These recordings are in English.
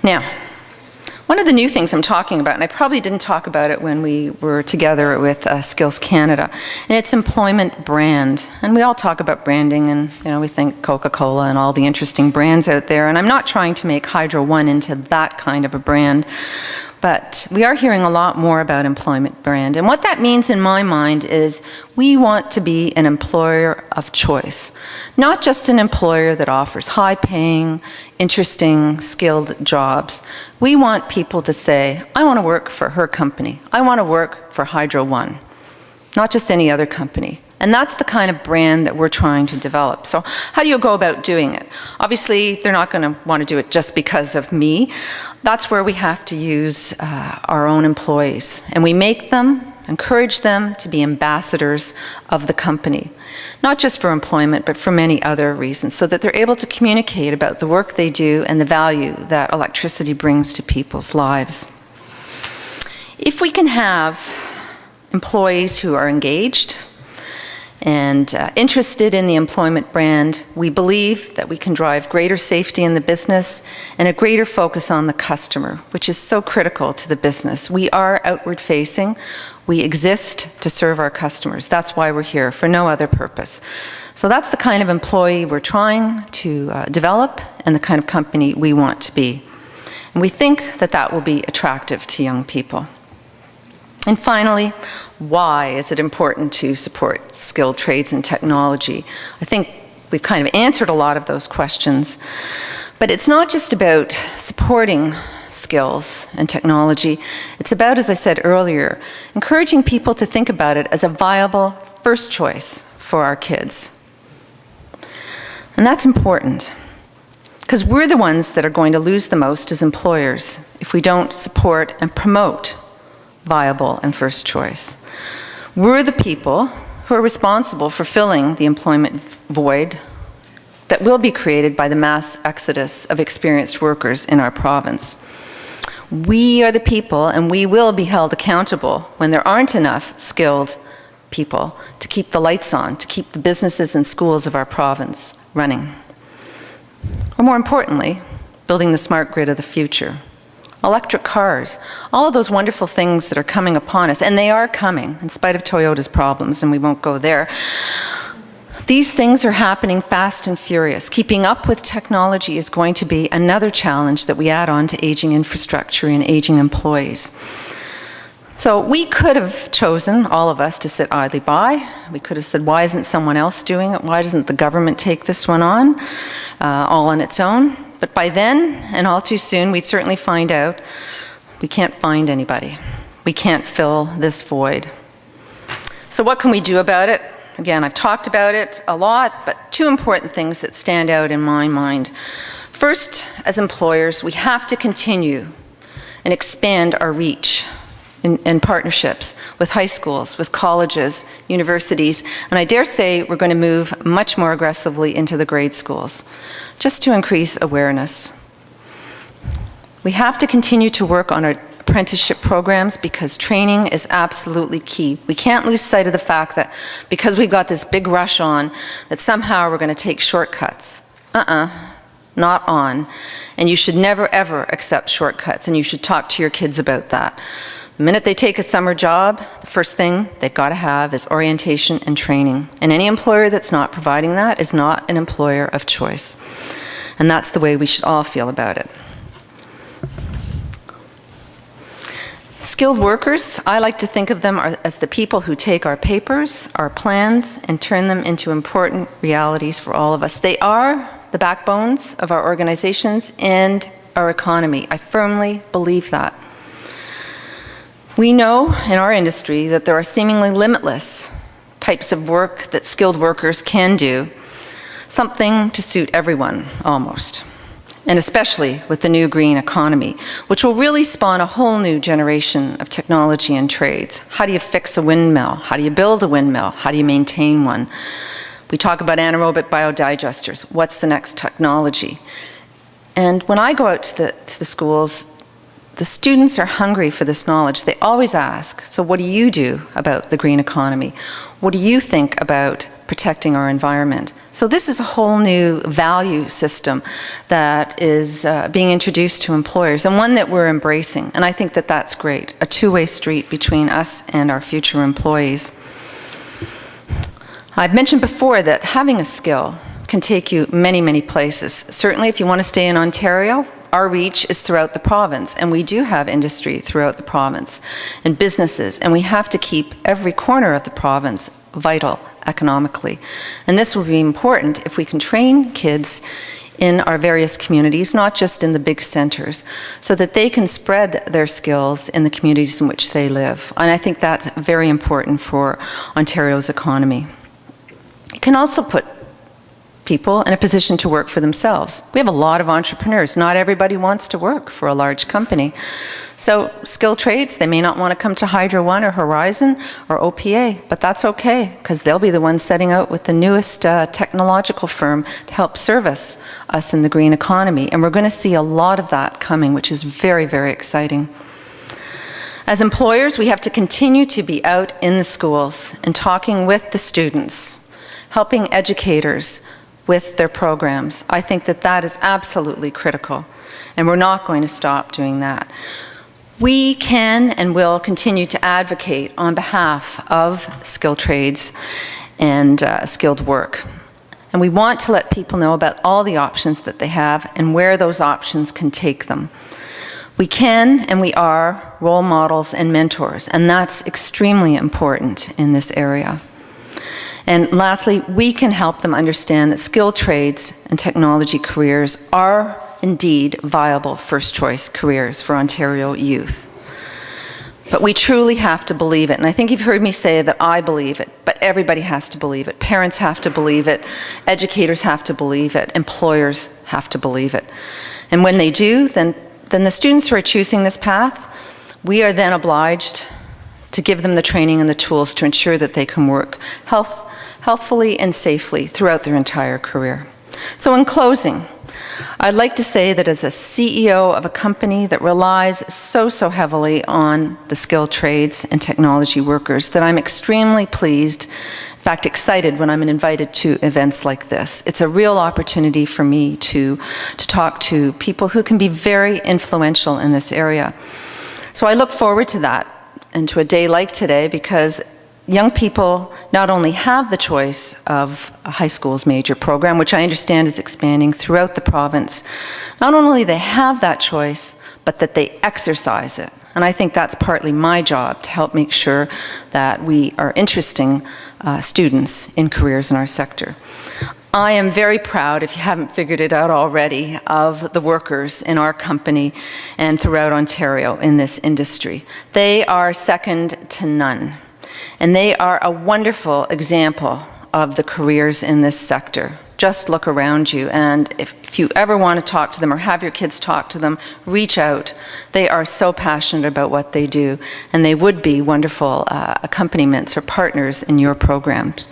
Now, one of the new things I'm talking about, and I probably didn't talk about it when we were together with Skills Canada, and it's employment brand. And we all talk about branding, and we think Coca-Cola and all the interesting brands out there, and I'm not trying to make Hydro One into that kind of a brand, but we are hearing a lot more about employment brand. And what that means in my mind is we want to be an employer of choice, not just an employer that offers high-paying, interesting, skilled jobs. We want people to say, I want to work for her company. I want to work for Hydro One, not just any other company. And that's the kind of brand that we're trying to develop. So how do you go about doing it? Obviously, they're not going to want to do it just because of me. That's where we have to use our own employees. And we make them, encourage them to be ambassadors of the company. Not just for employment, but for many other reasons, so that they're able to communicate about the work they do and the value that electricity brings to people's lives. If we can have employees who are engaged and interested in the employment brand, we believe that we can drive greater safety in the business and a greater focus on the customer, which is so critical to the business. We are outward facing. We exist to serve our customers. That's why we're here, for no other purpose. So that's the kind of employee we're trying to develop and the kind of company we want to be. And we think that that will be attractive to young people. And finally, why is it important to support skilled trades and technology? I think we've kind of answered a lot of those questions. But it's not just about supporting skills and technology. It's about, as I said earlier, encouraging people to think about it as a viable first choice for our kids. And that's important, because we're the ones that are going to lose the most as employers if we don't support and promote viable and first choice. We're the people who are responsible for filling the employment void that will be created by the mass exodus of experienced workers in our province. We are the people, and we will be held accountable when there aren't enough skilled people to keep the lights on, to keep the businesses and schools of our province running. Or more importantly, building the smart grid of the future. Electric cars, all of those wonderful things that are coming upon us, and they are coming, in spite of Toyota's problems, and we won't go there. These things are happening fast and furious. Keeping up with technology is going to be another challenge that we add on to aging infrastructure and aging employees. So we could have chosen, all of us, to sit idly by. We could have said, why isn't someone else doing it? Why doesn't the government take this one on, all on its own? But by then, and all too soon, we'd certainly find out we can't find anybody. We can't fill this void. So what can we do about it? Again, I've talked about it a lot, but two important things that stand out in my mind. First, as employers, we have to continue and expand our reach in partnerships with high schools, with colleges, universities, and I dare say we're going to move much more aggressively into the grade schools, just to increase awareness. We have to continue to work on our apprenticeship programs because training is absolutely key. We can't lose sight of the fact that because we've got this big rush on, that somehow we're going to take shortcuts. Not on. And you should never ever accept shortcuts, and you should talk to your kids about that. The minute they take a summer job, the first thing they've got to have is orientation and training. And any employer that's not providing that is not an employer of choice. And that's the way we should all feel about it. Skilled workers, I like to think of them as the people who take our papers, our plans, and turn them into important realities for all of us. They are the backbones of our organizations and our economy. I firmly believe that. We know in our industry that there are seemingly limitless types of work that skilled workers can do, something to suit everyone, almost. And especially with the new green economy, which will really spawn a whole new generation of technology and trades. How do you fix a windmill? How do you build a windmill? How do you maintain one? We talk about anaerobic biodigesters. What's the next technology? And when I go out to the schools, the students are hungry for this knowledge. They always ask, so what do you do about the green economy? What do you think about protecting our environment? So this is a whole new value system that is being introduced to employers, and one that we're embracing. And I think that that's great, a two-way street between us and our future employees. I've mentioned before that having a skill can take you many, many places. Certainly if you want to stay in Ontario, our reach is throughout the province, and we do have industry throughout the province and businesses, and we have to keep every corner of the province vital economically. And this will be important if we can train kids in our various communities, not just in the big centres, so that they can spread their skills in the communities in which they live. And I think that's very important for Ontario's economy. It can also put people in a position to work for themselves. We have a lot of entrepreneurs. Not everybody wants to work for a large company. So skilled trades, they may not want to come to Hydro One or Horizon or OPA, but that's okay, because they'll be the ones setting out with the newest technological firm to help service us in the green economy. And we're going to see a lot of that coming, which is very, very exciting. As employers, we have to continue to be out in the schools and talking with the students, helping educators with their programs. I think that that is absolutely critical, and we're not going to stop doing that. We can and will continue to advocate on behalf of skilled trades and skilled work. And we want to let people know about all the options that they have and where those options can take them. We can and we are role models and mentors, and that's extremely important in this area. And lastly, we can help them understand that skilled trades and technology careers are indeed viable first-choice careers for Ontario youth. But we truly have to believe it. And I think you've heard me say that I believe it, but everybody has to believe it. Parents have to believe it. Educators have to believe it. Employers have to believe it. And when they do, then the students who are choosing this path, we are then obliged to give them the training and the tools to ensure that they can work healthfully and safely throughout their entire career. So in closing, I'd like to say that as a CEO of a company that relies so heavily on the skilled trades and technology workers, that I'm extremely pleased, in fact excited, when I'm invited to events like this. It's a real opportunity for me to talk to people who can be very influential in this area. So I look forward to that and to a day like today, because young people not only have the choice of a high school's major program, which I understand is expanding throughout the province, not only do they have that choice, but that they exercise it. And I think that's partly my job, to help make sure that we are interesting students in careers in our sector. I am very proud, if you haven't figured it out already, of the workers in our company and throughout Ontario in this industry. They are second to none. And they are a wonderful example of the careers in this sector. Just look around you, and if you ever want to talk to them or have your kids talk to them, reach out. They are so passionate about what they do, and they would be wonderful accompaniments or partners in your programs.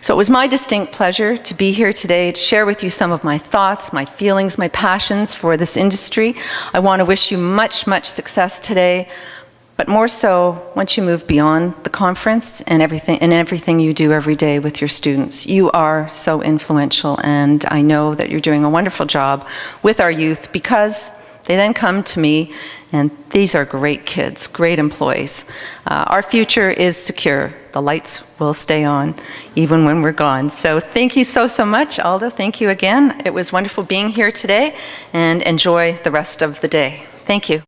So it was my distinct pleasure to be here today to share with you some of my thoughts, my feelings, my passions for this industry. I want to wish you much success today. But more so, once you move beyond the conference and everything you do every day with your students. You are so influential, and I know that you're doing a wonderful job with our youth, because they then come to me, and these are great kids, great employees. Our future is secure. The lights will stay on even when we're gone. So thank you so much, Aldo. Thank you again. It was wonderful being here today, and enjoy the rest of the day. Thank you.